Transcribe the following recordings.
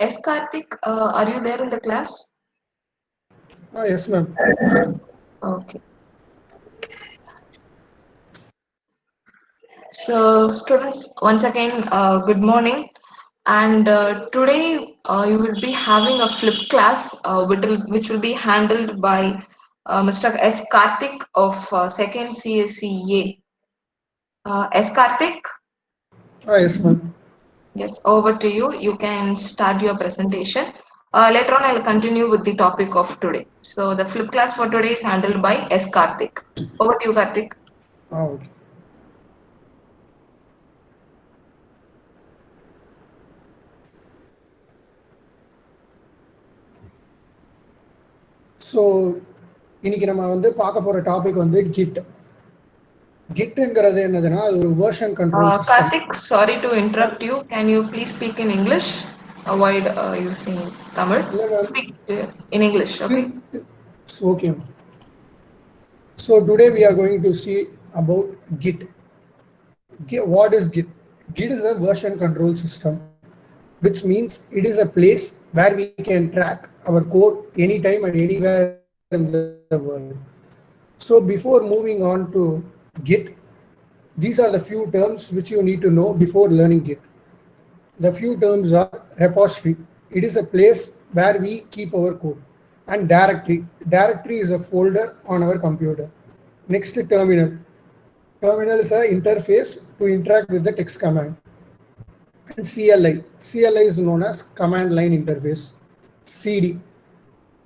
Yes, Karthik, are you there in the class? Yes, ma'am. Okay. So, students, once again, good morning. And today you will be having a flip class, which will be handled by Mr. S. Karthik of second CSCA. S. Karthik, Yes, ma'am. yes, over to you. You can start your presentation. Later on, I'll continue with the topic of today. So, the flip class for today is handled by S. Karthik. Over to you, Karthik. Okay. So இன்னைக்கு நம்ம பார்க்க போகிற topic kit. கிட்ங்கிறது என்னதுன்னா அது ஒரு version control system. Karthik, sorry to interrupt you. Can you please speak in English? Avoid using Tamil. இல்லை ma'am. Speak in English, okay? Okay. So today we are going to see about Git. What is Git? Git is a version control system, which means it is a place where we can track our code anytime and anywhere in the world. So before moving on to Git, these are the few terms which you need to know before learning Git. The few terms are repository. It is a place where we keep our code. And directory. Directory is a folder on our computer. Next, terminal. Terminal is an interface to interact with the text command. And CLI. CLI is known as command line interface. CD.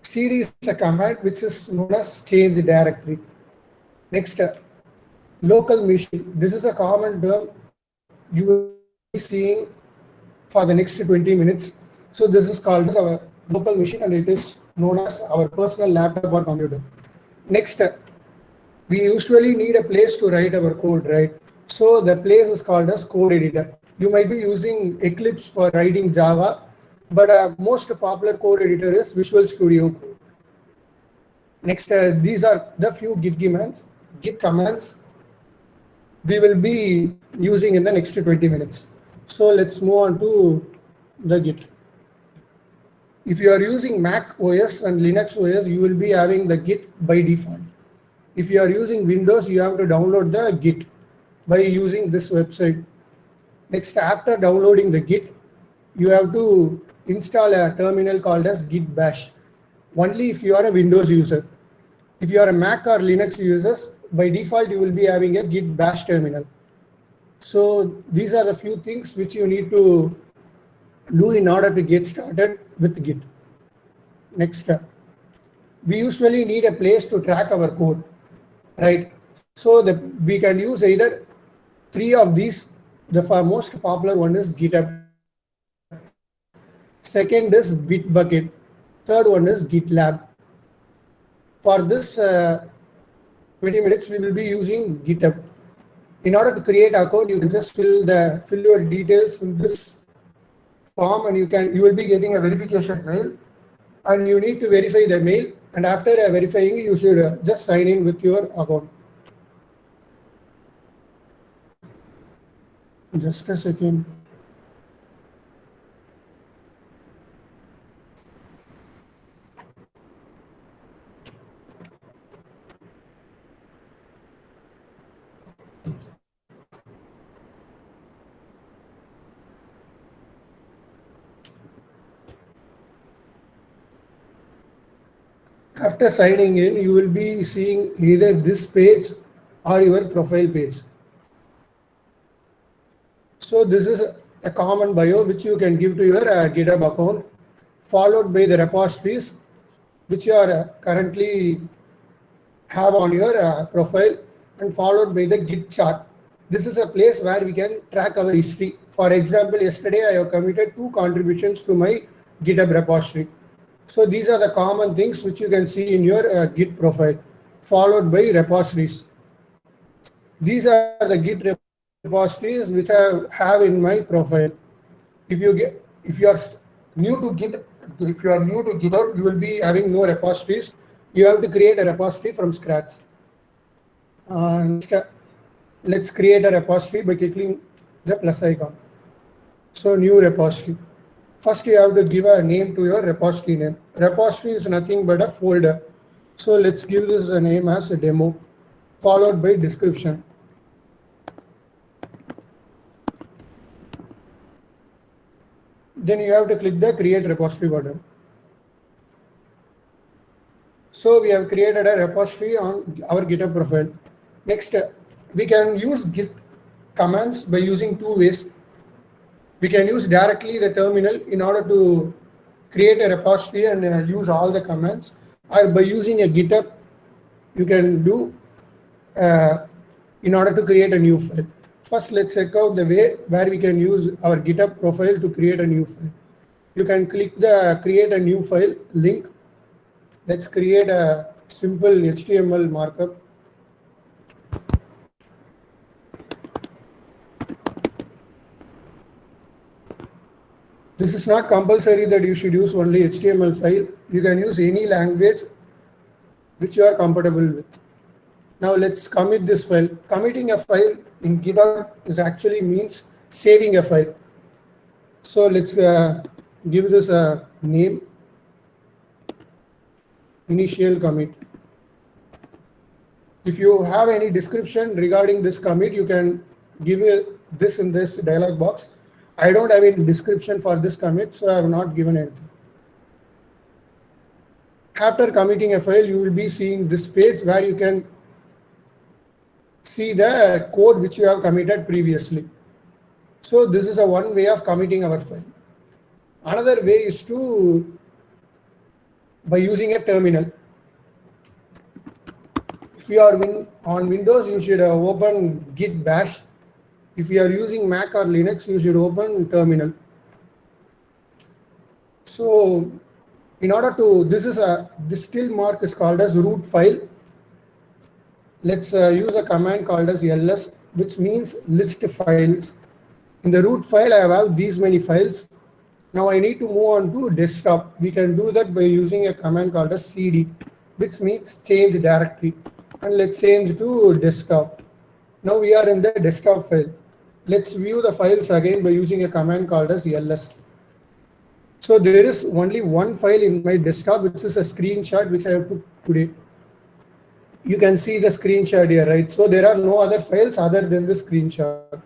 CD is a command which is known as change directory. Next, local machine. This is a common term you will be seeing for the next 20 minutes. So this is called as our local machine and it is known as our personal laptop or computer. Next, we usually need a place to write our code, right? So the place is called as code editor. You might be using Eclipse for writing Java, but most popular code editor is Visual Studio Code. Next, these are the few Git commands we will be using in the next 20 minutes. So let's move on to the Git. If you are using Mac OS and Linux OS, you will be having the Git by default. If you are using Windows, you have to download the Git by using this website. Next, after downloading the Git, you have to install a terminal called as Git Bash. Only if you are a Windows user. If you are a Mac or Linux users, by default you will be having a Git Bash terminal. So these are the few things which you need to do in order to get started with Git. Next step. We usually need a place to track our code, right? So we can use either three of these. The most popular one is GitHub. Second is Bitbucket. Third one is GitLab. For this 20 minutes, we will be using GitHub. In order to create an account, you can just fill your details in this form, and you will be getting a verification mail, and you need to verify the mail. And after verifying, you should just sign in with your account. Just a second. After signing in, you will be seeing either this page or your profile page. So this is a common bio which you can give to your GitHub account, followed by the repositories which you are currently have on your profile, and followed by the Git chart. This is a place where we can track our history. For example, yesterday I have committed 2 contributions to my GitHub repository. So these are the common things which you can see in your Git profile, followed by repositories. These are the Git repositories which I have in my profile. If you are new to GitHub, you will be having no repositories. You have to create a repository from scratch. Let's create a repository by clicking the plus icon. So new repository. First, you have to give a name to your repository name. Repository is nothing but a folder. So let's give this a name as a demo, followed by description. Then you have to click the create repository button. So we have created a repository on our GitHub profile. Next, we can use Git commands by using two ways. We can use directly the terminal in order to create a repository and use all the commands, or by using a GitHub, you can do in order to create a new file. First, let's check out the way where we can use our GitHub profile to create a new file. You can click the create a new file link. Let's create a simple HTML markup. This is not compulsory that you should use only HTML file. You can use any language which you are comfortable with. Now let's commit this file. Committing a file in GitHub is actually means saving a file. So let's give this a name, initial commit. If you have any description regarding this commit, you can give this in this dialog box. I don't have any description for this commit, so I have not given anything. After committing a file, you will be seeing this page where you can see the code which you have committed previously. So this is a one way of committing our file. Another way is by using a terminal. If you are on Windows, you should open Git bash. If you are using Mac or Linux, you should open terminal. So in order to, this till mark is called as root file. Let's use a command called as ls, which means list files. In the root file, I have these many files. Now I need to move on to desktop. We can do that by using a command called as cd, which means change directory. And let's change to desktop. Now we are in the desktop file. Let's view the files again by using a command called as ls. So there is only one file in my desktop, which is a screenshot which I have took today. You can see the screenshot here, right? So there are no other files other than the screenshot.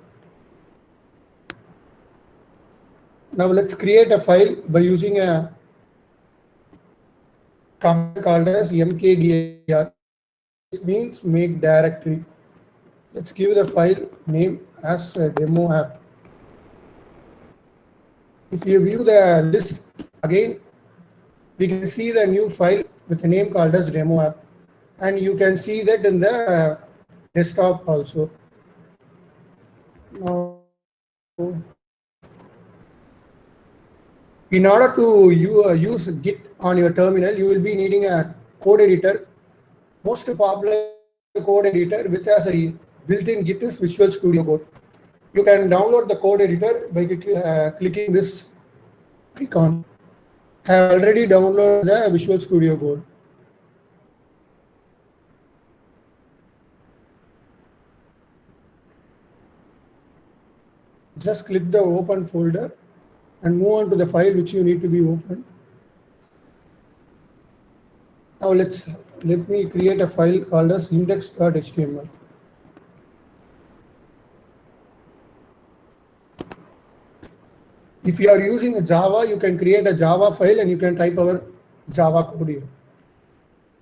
Now let's create a file by using a command called as mkdir. This means make directory. Let's give the file name as a demo app. If you view the list again, we can see the new file with a name called as demo app. And you can see that in the desktop also. Now, in order to use Git on your terminal, you will be needing a code editor. Most popular code editor which has a built-in Git is Visual Studio Code. You can download the code editor by clicking this icon. I have already downloaded the Visual Studio Code. Just click the open folder and move on to the file which you need to be opened. Now let me create a file called as index.html. If you are using a Java, you can create a Java file and you can type our Java code here.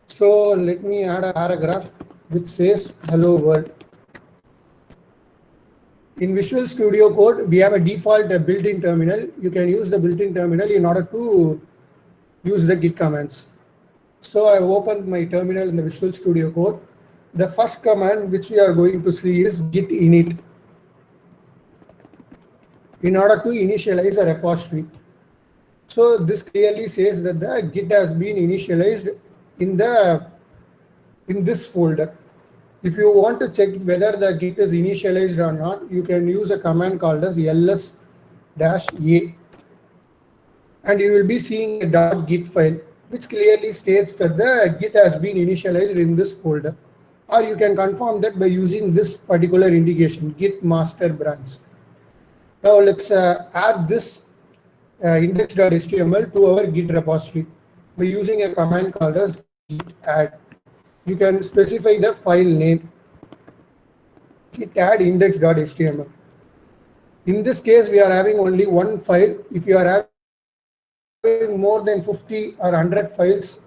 So let me add a paragraph which says hello world. In Visual Studio Code, we have a default built-in terminal. You can use the built-in terminal in order to use the Git commands. So I opened my terminal in the Visual Studio Code. The first command which we are going to see is git init, in order to initialize a repository. So this clearly says that the Git has been initialized in this folder. If you want to check whether the Git is initialized or not, you can use a command called as ls-a, and you will be seeing a .git file which clearly states that the Git has been initialized in this folder. Or you can confirm that by using this particular indication, git master branch. Now let's add this index.html to our Git repository by using a command called as git add. You can specify the file name git add index.html. In this case, we are having only one file. If you are having more than 50 or 100 files,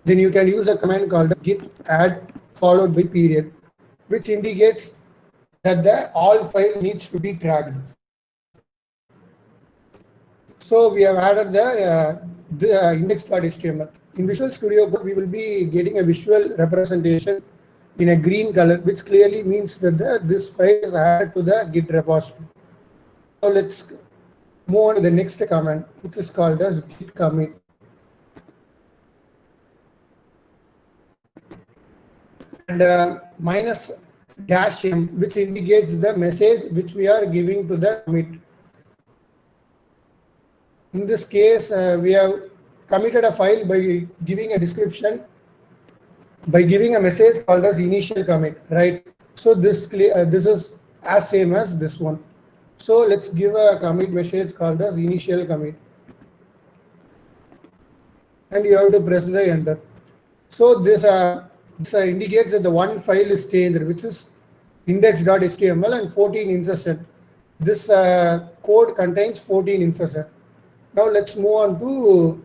then you can use a command called as git add followed by period, which indicates that the all file needs to be tracked. So we have added the index.html. In Visual Studio Code, we will be getting a visual representation in a green color, which clearly means that this file is added to the Git repository. Now let's move on to the next command, which is called as git commit. And minus dash m, which indicates the message which we are giving to the commit. In this case, we have committed a file by giving a description, by giving a message called as initial commit, right? So this is as same as this one. So let's give a commit message called as initial commit, and you have to press the enter. So this indicates that the one file is changed, which is index.html and 14 insertion. This code contains 14 insertion. Now let's move on to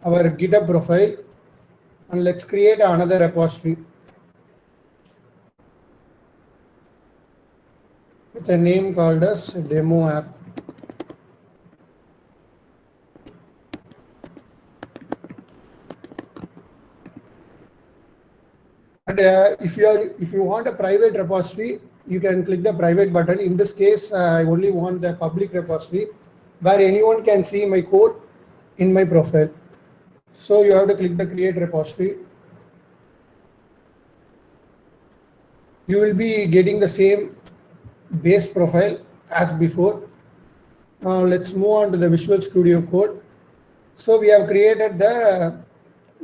our GitHub profile and let's create another repository with a name called as demo app. And if you want a private repository, you can click the private button. In this case, I only want the public repository where anyone can see my code in my profile. So you have to click the create repository. You will be getting the same base profile as before. Now let's move on to the Visual Studio Code. So we have created the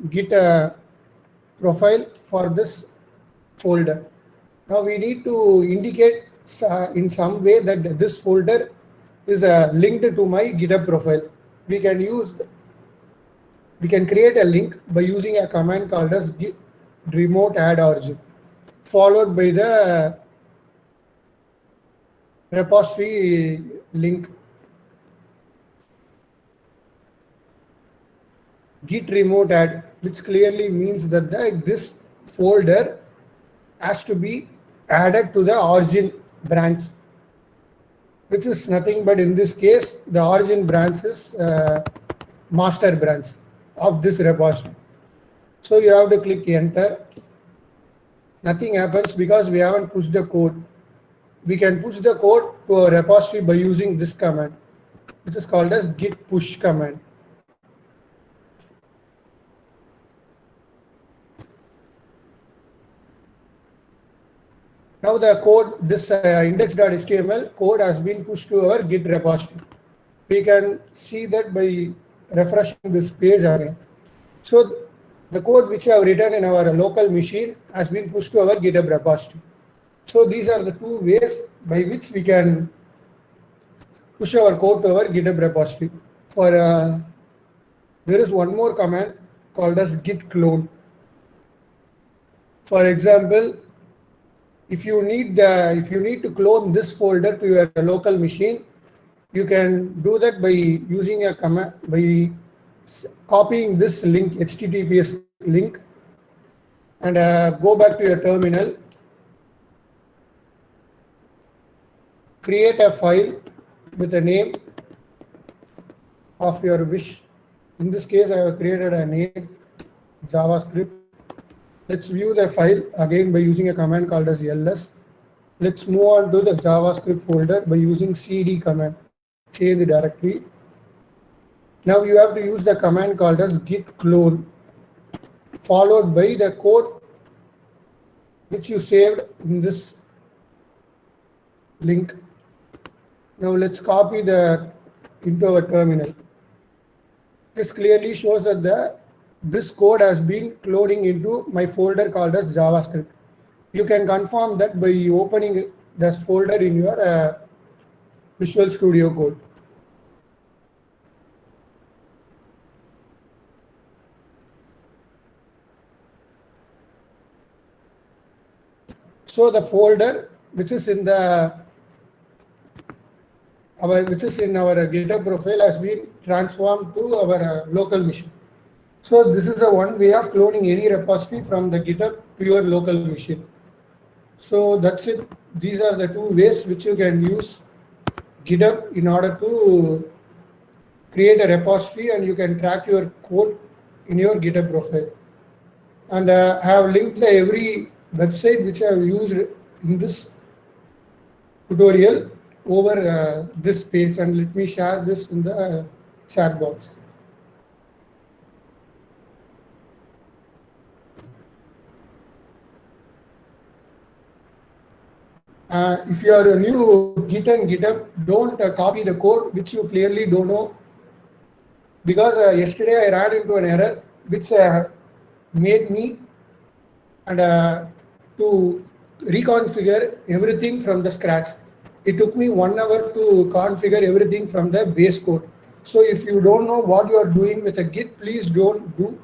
Git profile for this folder. Now we need to indicate in some way that this folder is linked to my GitHub profile. We can create a link by using a command called as git remote add origin, followed by the repository link git remote add, which clearly means that this folder has to be added to the origin branch, which is nothing but in this case the origin branch is master branch of this repository. So you have to click enter. Nothing happens because we haven't pushed the code. We can push the code to a repository by using this command, which is called as git push command. Now the code, this index.html code has been pushed to our Git repository. We can see that by refreshing this page again. So the code which I have written in our local machine has been pushed to our GitHub repository. So these are the two ways by which we can push our code to our GitHub repository. For there is one more command called as git clone. For example, if you need to clone this folder to your local machine, you can do that by using a command, by copying this link, HTTPS link, and go back to your terminal, create a file with a name of your wish. In this case, I have created a name JavaScript. Let's view the file again by using a command called as ls. Let's move on to the JavaScript folder by using cd command, change the directory. Now you have to use the command called as git clone, followed by the code which you saved in this link. Now let's copy that into our terminal. This clearly shows that this code has been cloning into my folder called as JavaScript. You can confirm that by opening this folder in your Visual Studio Code. So the folder which is in the which is in our GitHub profile has been transformed to our local machine. So this is a one way of cloning any repository from the GitHub to your local machine. So that's it. These are the two ways which you can use GitHub in order to create a repository, and you can track your code in your GitHub profile. And I have linked the every website which I have used in this tutorial over this page, and let me share this in the chat box. If you are new to Git and GitHub, don't copy the code which you clearly don't know, because yesterday I ran into an error which made me and to reconfigure everything from the scratch. It took me 1 hour to configure everything from the base code. So if you don't know what you are doing with a Git, please don't do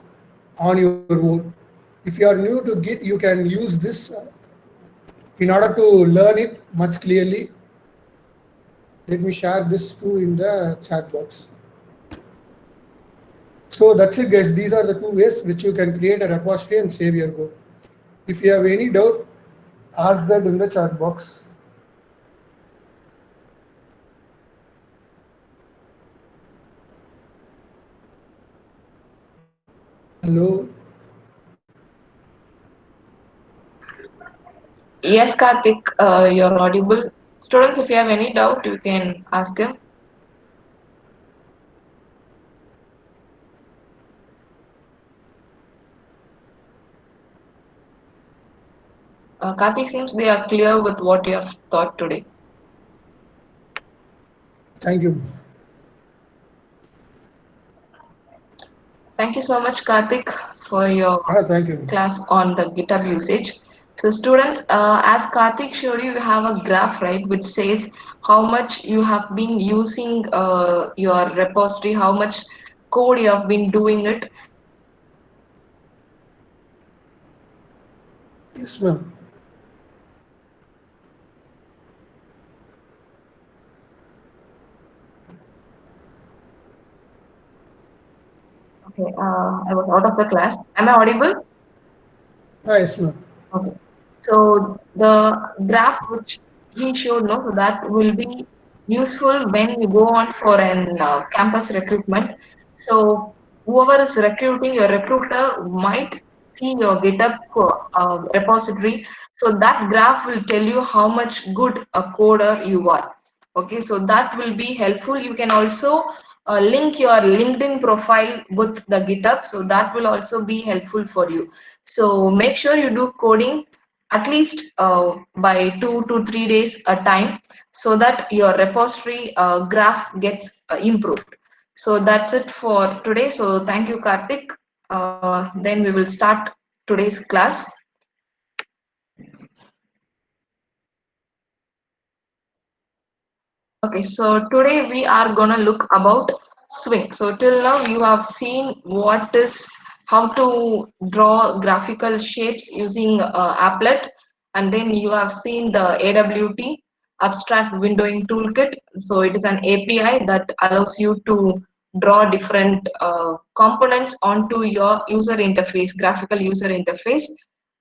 on your own. If you are new to Git, you can use this in order to learn it much clearly. Let me share this too in the chat box. So that's it, guys. These are the two ways which you can create a repository and save your code. If you have any doubt, ask that in the chat box. Hello. Yes, Karthik, you're audible. Students, if you have any doubt, you can ask him. Karthik seems they are clear with what you have taught today. Thank you. Thank you so much, Karthik, for your Thank you. class on the GitHub usage. So, students, as Karthik showed you, you have a graph, right, which says how much you have been using your repository, how much code you have been doing it. Yes, ma'am. Okay, I was out of the class. Am I audible? Yes, ma'am. Okay. So the graph which he showed, no, so that will be useful when you go on for an campus recruitment. So whoever is recruiting, your recruiter might see your GitHub repository. So that graph will tell you how much good a coder you are. Okay, so that will be helpful. You can also link your LinkedIn profile with the GitHub. So that will also be helpful for you. So make sure you do coding at least by 2 to 3 days a time, so that your repository graph gets improved. So that's it for today. So thank you, Karthik. Then we will start today's class. Okay, so today we are gonna look about Swing. So till now you have seen what is how to draw graphical shapes using Applet, and then you have seen the AWT Abstract Windowing Toolkit. So it is an API that allows you to draw different components onto your user interface, graphical user interface.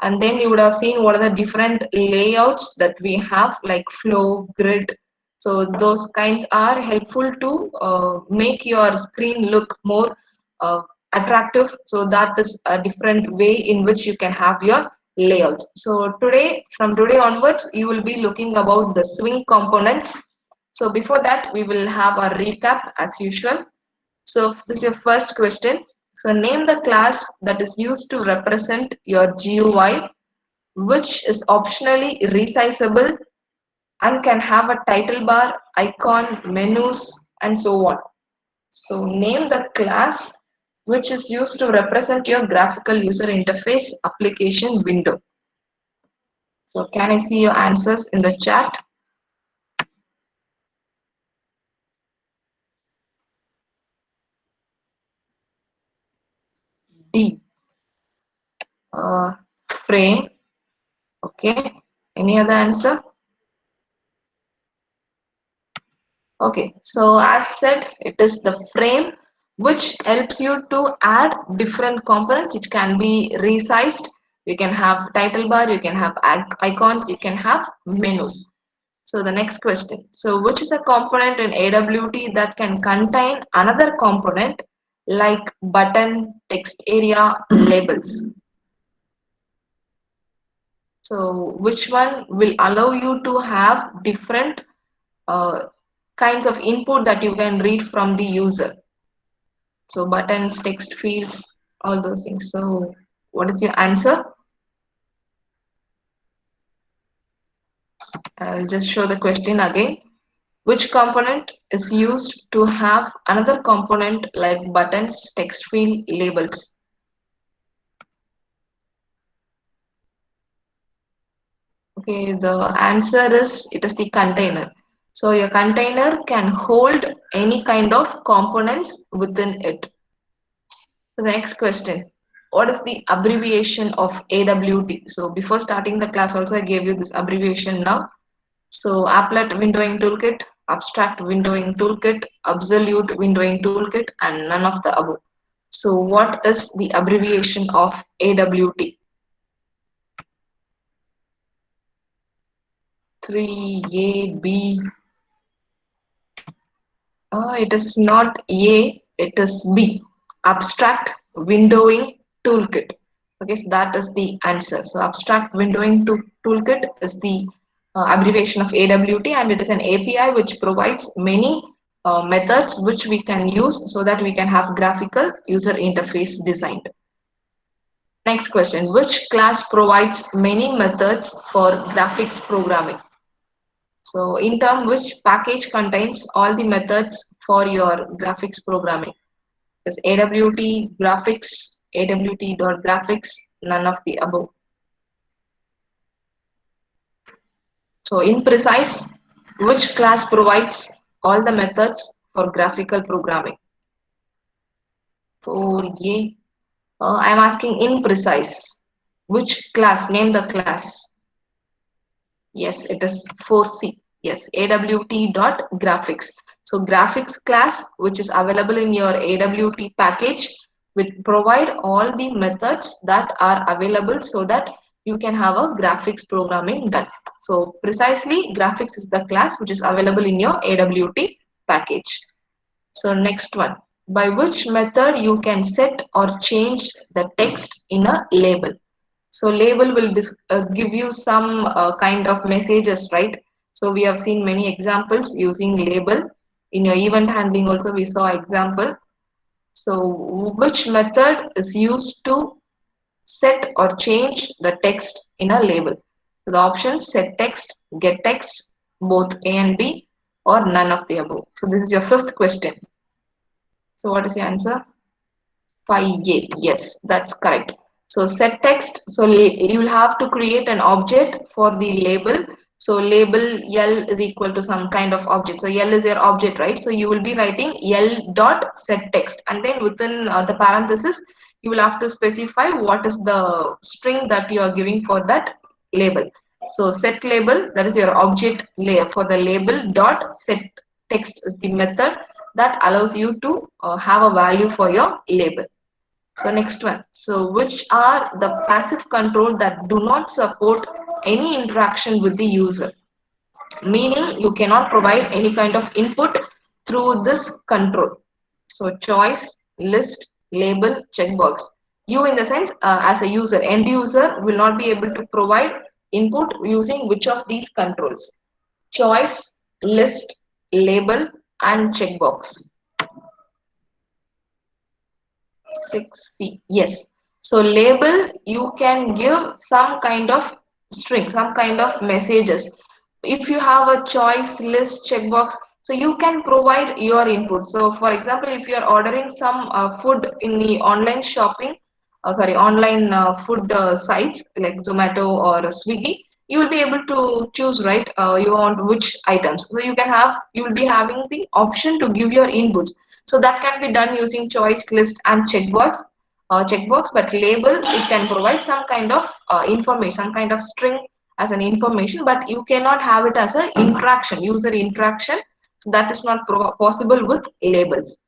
And then you would have seen what are the different layouts that we have, like flow, grid. So those kinds are helpful to make your screen look more attractive. So that is a different way in which you can have your layouts. So today, from today onwards, you will be looking about the swing components. So before that, we will have a recap as usual. So this is your first question. So name the class that is used to represent your GUI, which is optionally resizable and can have a title bar, icon, menus, and so on. So name the class which is used to represent your graphical user interface application window. So can I see your answers in the chat? D. Frame. Okay. Any other answer? Okay, so as said, it is the frame which helps you to add different components. It can be resized. You can have title bar, you can have icons, you can have menus. So the next question. So which is a component in AWT that can contain another component like button, text area, labels? So which one will allow you to have different uh, kinds of input that you can read from the user? So buttons, text fields, all those things. So what is your answer? I'll just show the question again. Which component is used to have another component like buttons, text field, labels? Okay, the answer is it is the container. So your container can hold any kind of components within it. So the next question. What is the abbreviation of AWT? So before starting the class also I gave you this abbreviation now. So applet windowing toolkit, abstract windowing toolkit, absolute windowing toolkit, and none of the above. So what is the abbreviation of AWT? 3A, B. It is not A, it is B. Abstract windowing toolkit. Okay, so that is the answer. So abstract windowing toolkit is the abbreviation of AWT, and it is an API which provides many methods which we can use so that we can have graphical user interface designed. Next question. Which class provides many methods for graphics programming? So in term, which package contains all the methods for your graphics programming? Is AWT graphics, AWT.graphics, none of the above. So in precise, which class provides all the methods for graphical programming? For A, I am asking in precise. Which class? Name the class. Yes, it is 4C. Yes, AWT.graphics. So graphics class, which is available in your AWT package, will provide all the methods that are available so that you can have a graphics programming done. So precisely, graphics is the class which is available in your AWT package. So next one, by which method you can set or change the text in a label. So label will give you some kind of messages, right? So we have seen many examples using label. In your event handling also we saw example. So which method is used to set or change the text in a label? So the options set text, get text, both A and B, or none of the above. So this is your fifth question. So what is your answer? 5A. Yes, that's correct. So set text. So you will have to create an object for the label. So label L is equal to some kind of object. So L is your object, right? So you will be writing L dot set text, and then within the parenthesis, you will have to specify what is the string that you are giving for that label. So set label, that is your object layer for the label dot set text is the method that allows you to have a value for your label. So next one. So which are the passive control that do not support any interaction with the user? Meaning you cannot provide any kind of input through this control. So choice, list, label, checkbox. You in the sense as a user, end user will not be able to provide input using which of these controls? Choice, list, label, and checkbox. 6C. Yes. So label, you can give some kind of string, some kind of messages. If you have a choice list checkbox, so you can provide your input. So for example, if you are ordering some food in the online shopping, online food sites like Zomato or Swiggy, you will be able to choose, right? You want which items. So you will be having the option to give your inputs. So that can be done using choice list and checkbox, but label it can provide some kind of information, some kind of string as an information, but you cannot have it as an interaction, user interaction. So that is not possible with labels.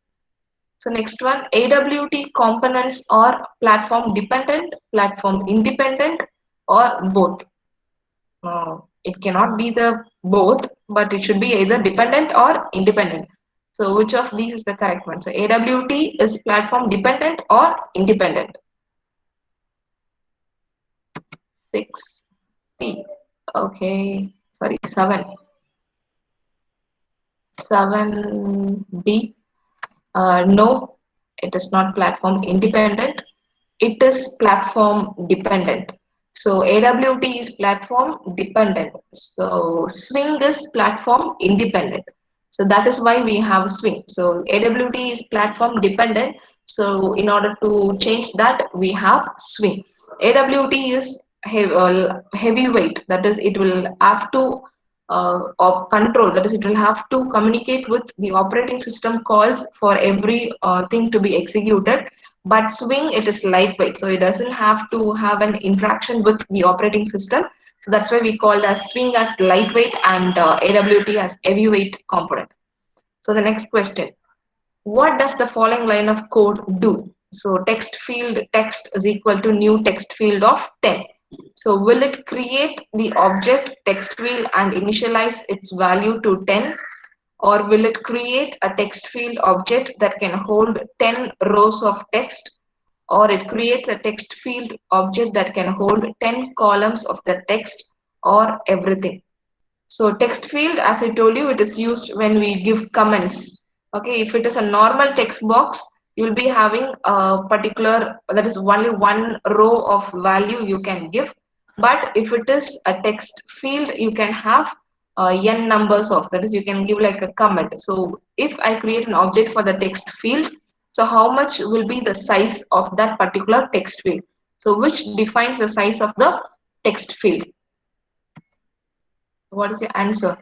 So next one, AWT components are platform dependent, platform independent, or both. It cannot be the both, but it should be either dependent or independent. So which of these is the correct one? So AWT is platform dependent or independent? 6B. Okay, sorry, 7. 7B. No, it is not platform independent. It is platform dependent. So AWT is platform dependent. So Swing is platform independent. So that is why we have Swing. So AWT is platform dependent. So in order to change that, we have Swing. AWT is heavyweight. That is, it will have to of control, that is it will have to communicate with the operating system calls for every thing to be executed. But Swing, it is lightweight, so it doesn't have to have an interaction with the operating system. So that's why we call as Swing as lightweight and AWT as heavyweight component. So the next question, what does the following line of code do? So text field text is equal to new text field of 10. So will it create the object text field and initialize its value to 10? Or will it create a text field object that can hold 10 rows of text? Or it creates a text field object that can hold 10 columns of the text, or everything? So text field, as I told you, it is used when we give comments. Okay, if it is a normal text box, you will be having a particular, that is only one row of value you can give. But if it is a text field, you can have n numbers of, that is, you can give like a comment. So if I create an object for the text field, so how much will be the size of that particular text field? So which defines the size of the text field? What is your answer?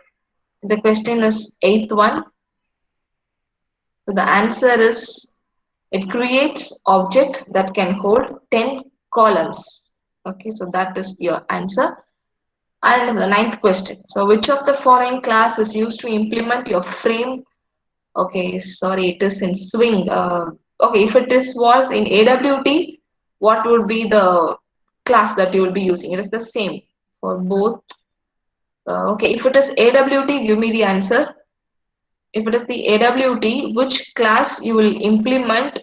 The question is eighth one. So the answer is it creates object that can hold 10 columns. Okay, so that is your answer. And the ninth question. So which of the following class is used to implement your frame? Okay, sorry, it is in Swing. Okay, if it is was in AWT, what would be the class that you will be using? It is the same for both. Okay, if it is AWT, give me the answer. If it is the AWT, which class you will implement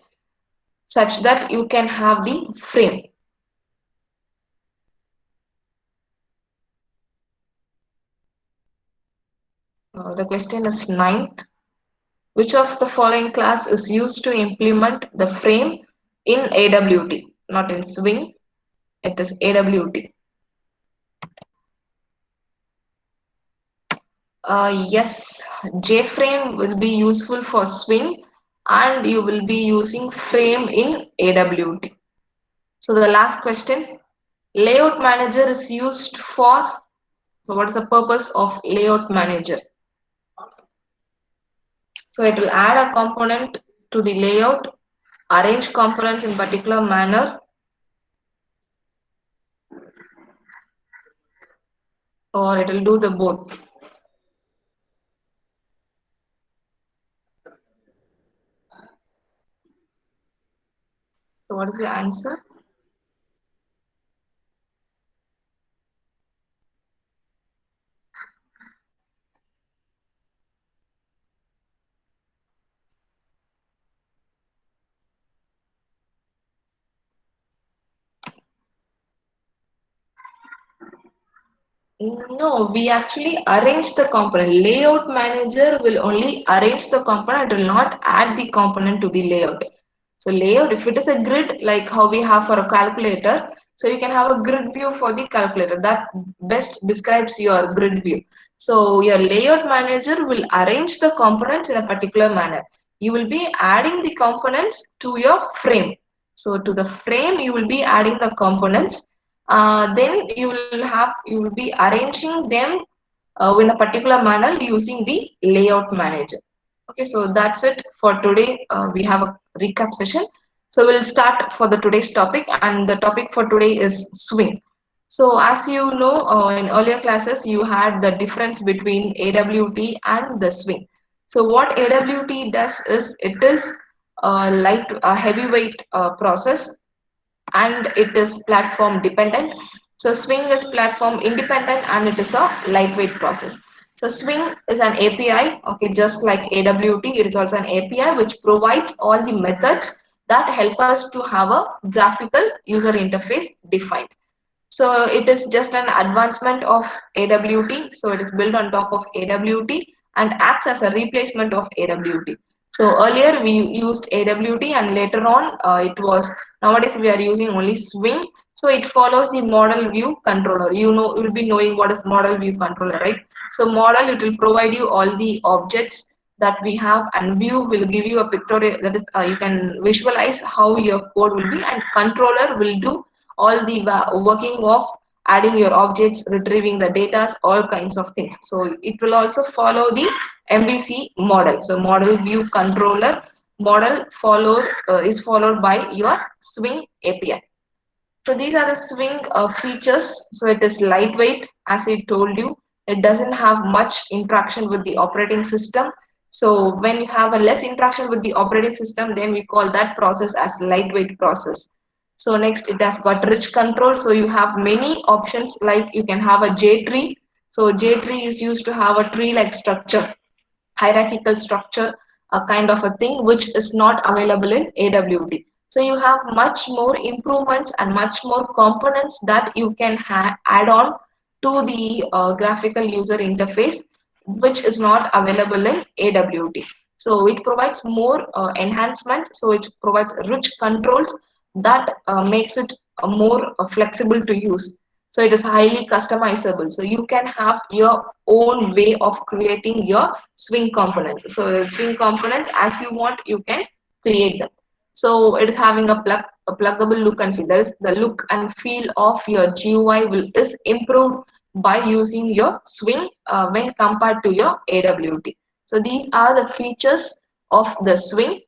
such that you can have the frame? The question is ninth. Which of the following class is used to implement the frame in AWT? Not in Swing, it is AWT. Yes, JFrame will be useful for Swing and you will be using frame in AWT. So the last question, layout manager is used for, so what is the purpose of layout manager? So it will add a component to the layout, arrange components in particular manner, or it will do the both. So what is your answer? No, we actually arrange the component. Layout manager will only arrange the component, it will not add the component to the layout. So layout, if it is a grid, like how we have for a calculator, so you can have a grid view for the calculator. That best describes your grid view. So your layout manager will arrange the components in a particular manner. You will be adding the components to your frame. So to the frame, you will be adding the components. Then you will be arranging them in a particular manner using the layout manager. Okay, so that's it for today. We have a recap session. So we'll start for the today's topic, and the topic for today is Swing. So as you know, in earlier classes, you had the difference between AWT and the swing. So what AWT does is it is a heavyweight process, and it is platform dependent. So swing is platform independent and it is a lightweight process. So swing is an API, okay, just like AWT, it is also an API which provides all the methods that help us to have a graphical user interface defined. So it is just an advancement of AWT. So it is built on top of AWT and acts as a replacement of AWT. So earlier we used AWT and later on nowadays we are using only Swing. So it follows the model view controller. You will be knowing what is model view controller, right? So model, it will provide you all the objects that we have, and view will give you a pictorial, that is you can visualize how your code will be, and controller will do all the working of adding your objects, retrieving the data, all kinds of things. So it will also follow the MVC model. So model view controller model is followed by your Swing API. So these are the Swing features. So it is lightweight, as I told you. It doesn't have much interaction with the operating system. So when you have a less interaction with the operating system, then we call that process as lightweight process. So next, it has got rich control. So you have many options, like you can have a J tree. So J tree is used to have a tree-like structure, hierarchical structure, a kind of a thing which is not available in AWT. So you have much more improvements and much more components that you can add on to the graphical user interface, which is not available in AWT. So it provides more enhancement. So it provides rich controls that makes it more flexible to use. So it is highly customizable. So you can have your own way of creating your Swing components. So the Swing components, as you want, you can create them. So it is having a pluggable look and feel. That is, the look and feel of your GUI is improved by using your Swing when compared to your AWT. So these are the features of the Swing.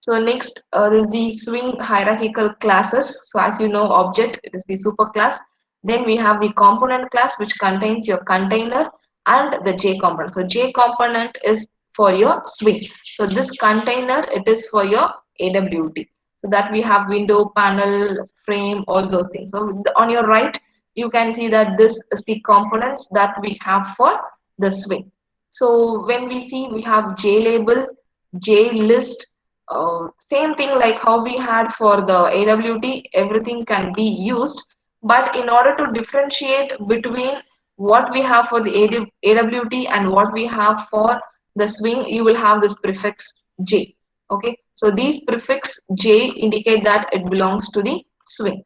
So next is the Swing hierarchical classes. So as you know, object, it is the superclass. Then we have the component class, which contains your container and the J component. So J component is for your Swing. So this container, it is for your AWT. So that we have window, panel, frame, all those things. So on your right, you can see that this is the components that we have for the Swing. So when we see, we have JLabel, JList, same thing like how we had for the AWT, everything can be used. But in order to differentiate between what we have for the AWT and what we have for the Swing, you will have this prefix J. Okay, so these prefix J indicate that it belongs to the Swing.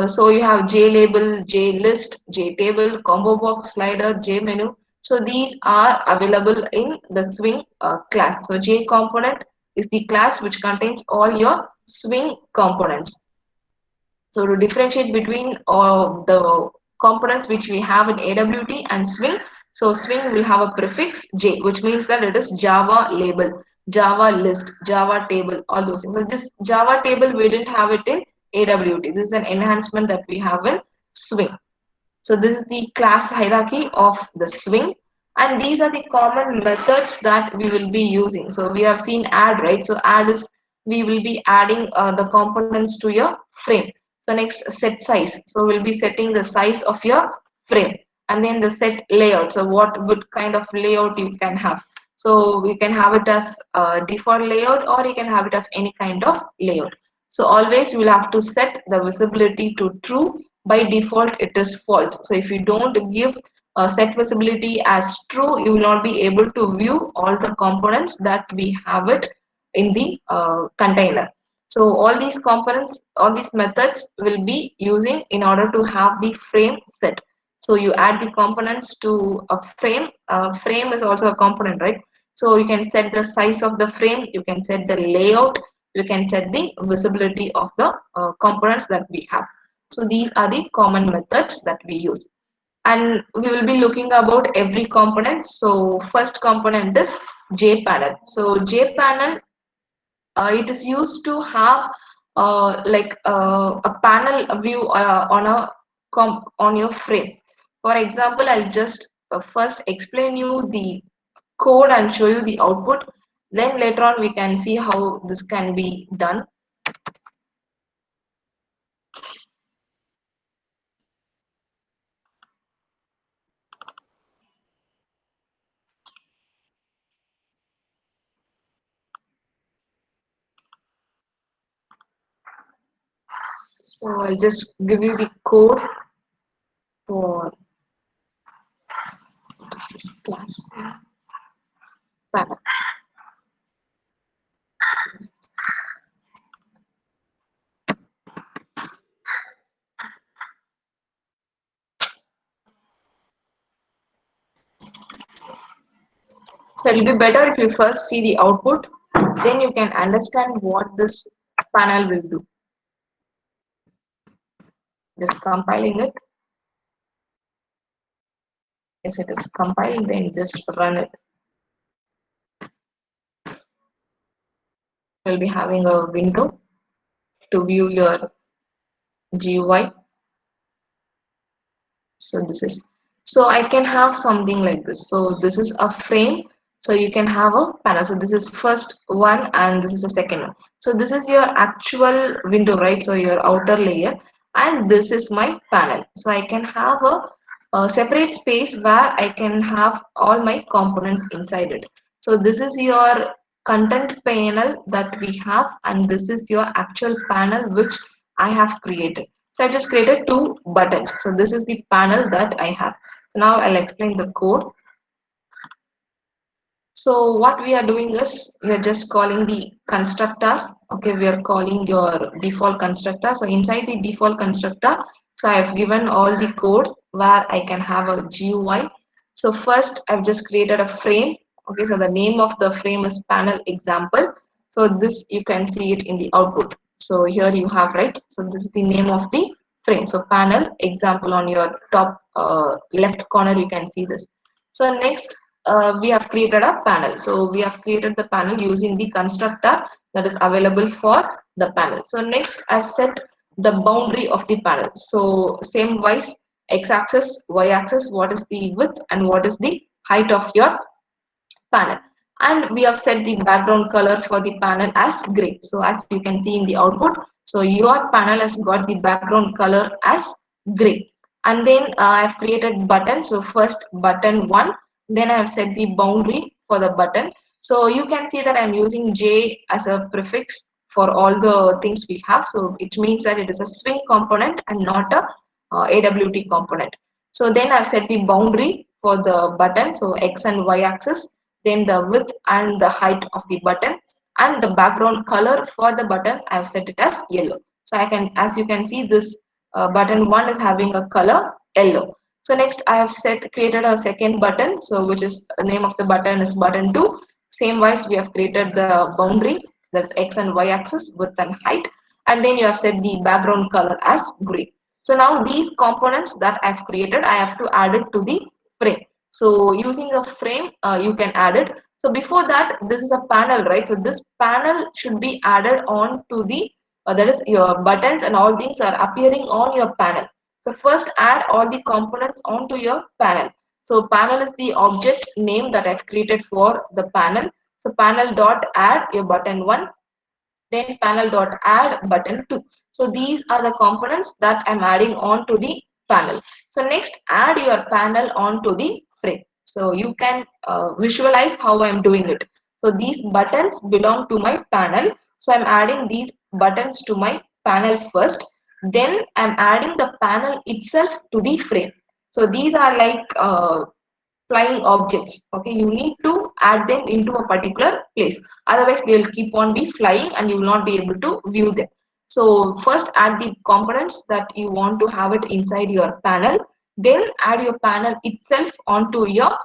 So you have JLabel, JList, JTable, combo box, slider, JMenu. So these are available in the Swing class. So J component is the class which contains all your Swing components. So to differentiate between the components which we have in AWT and Swing, so Swing will have a prefix J, which means that it is Java label, Java list, Java table, all those things. So this Java table, we didn't have it in AWT. This is an enhancement that we have in Swing. So this is the class hierarchy of the Swing. And these are the common methods that we will be using. So we have seen add, right? So add is, we will be adding the components to your frame. So next, set size. So we'll be setting the size of your frame. And then the set layout. So what good kind of layout you can have. So we can have it as a default layout, or you can have it as any kind of layout. So always you will have to set the visibility to true. By default it is false. So if you don't give set visibility as true, you will not be able to view all the components that we have it in the container. So all these components, all these methods will be using in order to have the frame set. So you add the components to a frame. Frame is also a component, right? So you can set the size of the frame, you can set the layout, you can set the visibility of the components that we have. So these are the common methods that we use. And we will be looking about every component. So first component is JPanel. So JPanel, it is used to have a panel view on a on your frame. For example, I'll just first explain you the code and show you the output. Then later on we can see how this can be done. So I'll just give you the code for this class panel. So it'll be better if you first see the output, then you can understand what this panel will do. Just compiling it. Yes, it is compiled, then just run it. You'll be having a window to view your GUI. So this is, so I can have something like this. So this is a frame. So you can have a panel. So this is first one and this is the second one. So this is your actual window, right? So your outer layer, and this is my panel. So I can have a separate space where I can have all my components inside it. So this is your content panel that we have, and this is your actual panel which I have created. So I just created two buttons. So this is the panel that I have. So now I'll explain the code. So what we are doing is we are just calling the constructor. Okay, we are calling your default constructor. So inside the default constructor, so I have given all the code where I can have a GUI. So first I've just created a frame. Okay, so the name of the frame is panel example. So this you can see it in the output. So here you have, right. So this is the name of the frame. So panel example on your top left corner you can see this. So next we have created a panel. So we have created the panel using the constructor that is available for the panel. So next I've set the boundary of the panel. So same wise, x-axis, y-axis, what is the width and what is the height of your panel. And we have set the background color for the panel as gray. So as you can see in the output, so your panel has got the background color as gray. And then I've created button. So first button 1, then I have set the boundary for the button. So you can see that I'm using J as a prefix for all the things we have. So it means that it is a swing component and not a AWT component. So then I've set the boundary for the button. So X and Y axis, then the width and the height of the button, and the background color for the button I've set it as yellow. So I can, as you can see, this button 1 is having a color yellow. So next I have created a second button, so which is the name of the button is button 2. Same wise we have created the boundary, that's X and Y axis, width and height, and then you have set the background color as gray. So now these components that I've created, I have to add it to the frame. So using a frame, you can add it. So before that, this is a panel, right? So this panel should be added on to the, that is your buttons and all things are appearing on your panel. So first add all the components onto your panel. So panel is the object name that I've created for the panel. So panel dot add your button 1, then panel dot add button 2. So these are the components that I'm adding on to the panel. So next add your panel onto the frame. So you can visualize how I'm doing it. So these buttons belong to my panel. So I'm adding these buttons to my panel first. Then I'm adding the panel itself to the frame. So these are like flying objects. Okay, you need to add them into a particular place, otherwise they will keep on be flying and you will not be able to view them. So first add the components that you want to have it inside your panel, then add your panel itself onto your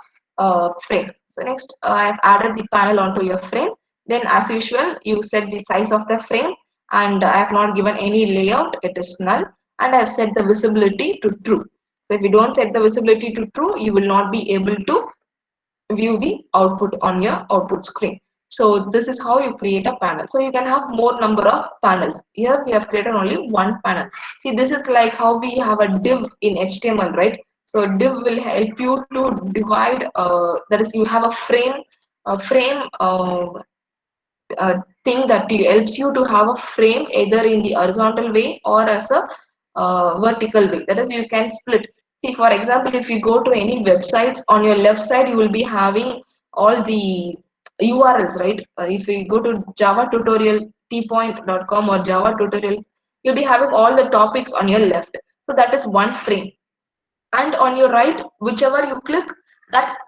frame. So next I have added the panel onto your frame. Then as usual you set the size of the frame, and I have not given any layout, it is null, and I have set the visibility to true. So if you don't set the visibility to true, you will not be able to view the output on your output screen. So this is how you create a panel. So you can have more number of panels. Here we have created only one panel. See, this is like how we have a div in HTML, right? So div will help you to divide. That is, you have a frame thing that helps you to have a frame either in the horizontal way or as a vertical way. That is, you can split. See, for example, if you go to any websites, on your left side you will be having all the URLs, right? If you go to Java tutorial tpoint.com or Java tutorial, you'll be having all the topics on your left. So that is one frame, and on your right, whichever you click, that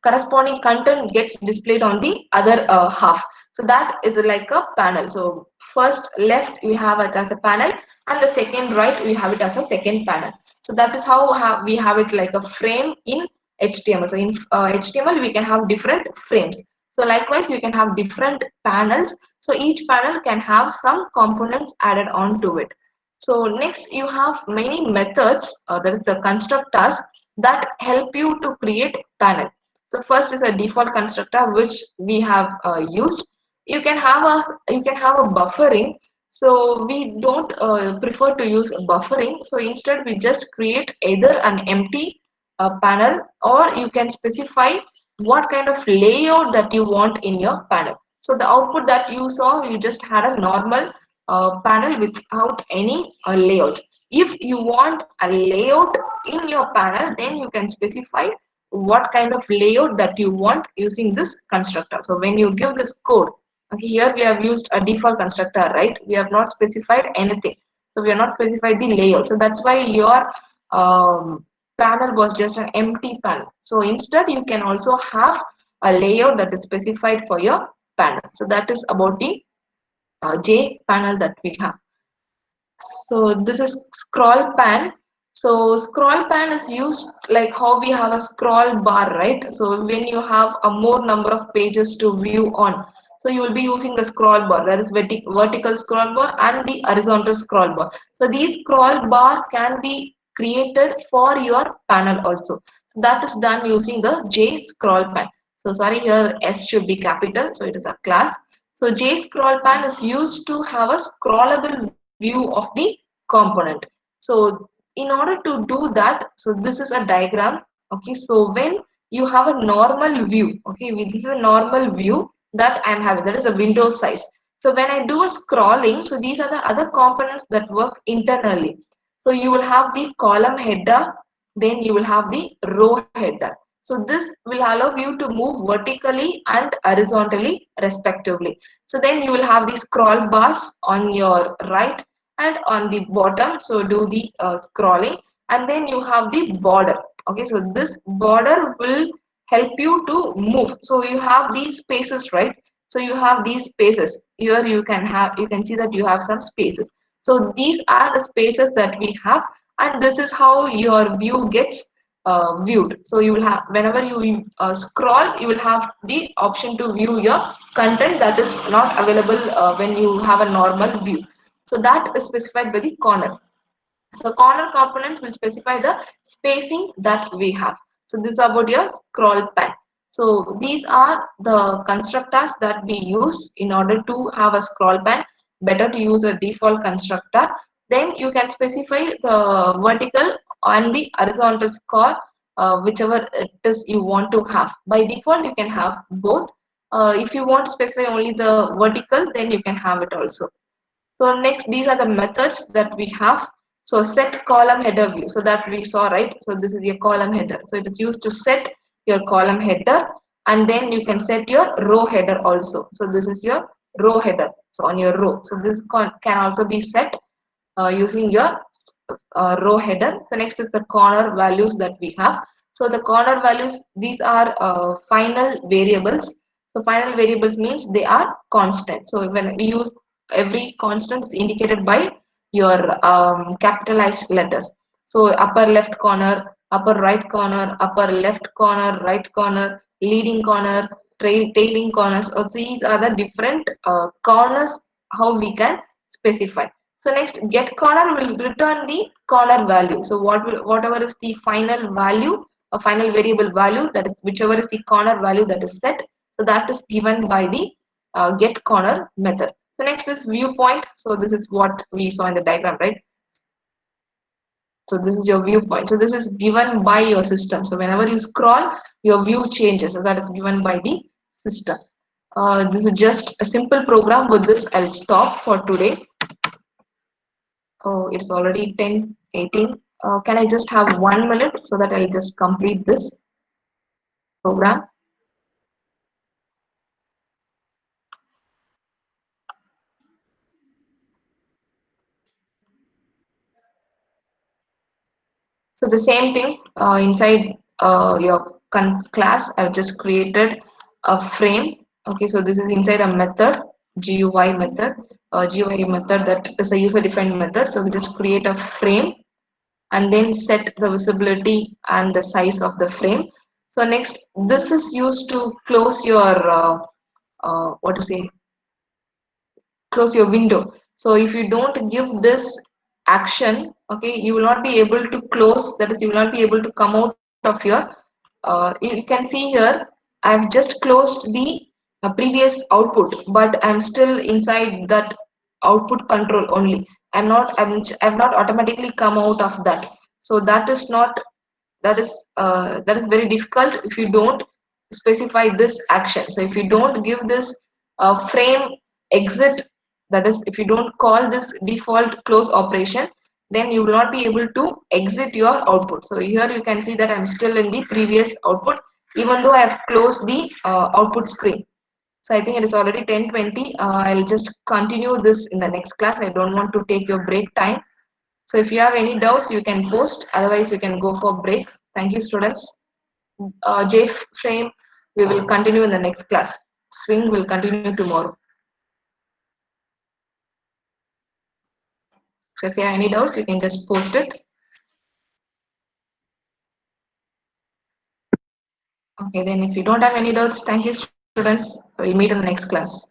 corresponding content gets displayed on the other half. So that is like a panel. So first left we have it as a panel, and the second right we have it as a second panel. So that is how we have it like a frame in HTML. So in HTML we can have different frames. So likewise you can have different panels, so each panel can have some components added on to it. So next you have many methods, that is the constructors that help you to create panel. So first is a default constructor which we have used. You can have a buffering. So we don't prefer to use buffering. So instead we just create either an empty panel, or you can specify what kind of layout that you want in your panel. So the output that you saw, you just had a normal panel without any layout. If you want a layout in your panel, then you can specify what kind of layout that you want using this constructor. So when you give this code, okay, here we have used a default constructor, right? We have not specified anything. So we have not specified the layout. So that's why your panel was just an empty panel. So instead, you can also have a layout that is specified for your panel. So that is about the J panel that we have. So this is scroll pan. So scroll pan is used like how we have a scroll bar, right? So when you have a more number of pages to view on, so you will be using the scroll bar. That is vertical scroll bar and the horizontal scroll bar. So these scroll bar can be created for your panel also. So that is done using the J scroll pan. So sorry, here S should be capital. So it is a class. So J scroll pan is used to have a scrollable view of the component. So in order to do that, so this is a diagram. Okay, so when you have a normal view, okay, this is a normal view that I'm having, that is a window size. So when I do a scrolling, so these are the other components that work internally. So you will have the column header, then you will have the row header. So this will allow you to move vertically and horizontally respectively. So then you will have the scroll bars on your right and on the bottom. So do the scrolling, and then you have the border. Okay, so this border will help you to move. So you have these spaces, right? So you have these spaces. Here you can see that you have some spaces. So these are the spaces that we have, and this is how your view gets viewed. So you will have, whenever you scroll, you will have the option to view your content that is not available when you have a normal view. So that is specified by the corner. So corner components will specify the spacing that we have. So this is about your scroll pan. So these are the constructors that we use in order to have a scroll pan. Better to use a default constructor. Then you can specify the vertical and the horizontal score, whichever it is you want to have. By default, you can have both. If you want to specify only the vertical, then you can have it also. So next, these are the methods that we have. So set column header view. So that we saw, right? So this is your column header. So it is used to set your column header, and then you can set your row header also. So this is your row header. So on your row. So this can also be set using your row header. So next is the corner values that we have. So the corner values, these are final variables. So final variables means they are constant. So when we use, every constant is indicated by your capitalized letters. So upper left corner, upper right corner, upper left corner, right corner, leading corner, tailing corners. So these are the different corners how we can specify. So next, get corner will return the corner value. So whatever is the final value, a final variable value, that is whichever is the corner value that is set. So that is given by the get corner method. So next is viewpoint. So this is what we saw in the diagram, right? So this is your viewpoint. So this is given by your system. So whenever you scroll, your view changes. So that is given by the system. This is just a simple program. With this, I'll stop for today. Oh, it's already 10:18. Can I just have 1 minute so that I'll just complete this program? So the same thing inside your class, I've just created a frame. Okay, so this is inside a method, GUI method, GUI method that is a user-defined method. So we just create a frame and then set the visibility and the size of the frame. So next, this is used to close your what to say, close your window. So if you don't give this action, okay, you will not be able to close, that is you will not be able to come out of your you can see here I've just closed the previous output, but I'm still inside that output control only. I've not automatically come out of that. So that is not, that is very difficult if you don't specify this action. So if you don't give this frame exit, that is if you don't call this default close operation, then you will not be able to exit your output. So here you can see that I'm still in the previous output even though I have closed the output screen. So I think it is already 10:20. I'll just continue this in the next class. I don't want to take your break time. So if you have any doubts, you can post. Otherwise, you can go for break. Thank you, students. J frame, we will continue in the next class. Swing will continue tomorrow. So if you have any doubts, you can just post it. Okay, then if you don't have any doubts, thank you, students. We'll meet in the next class.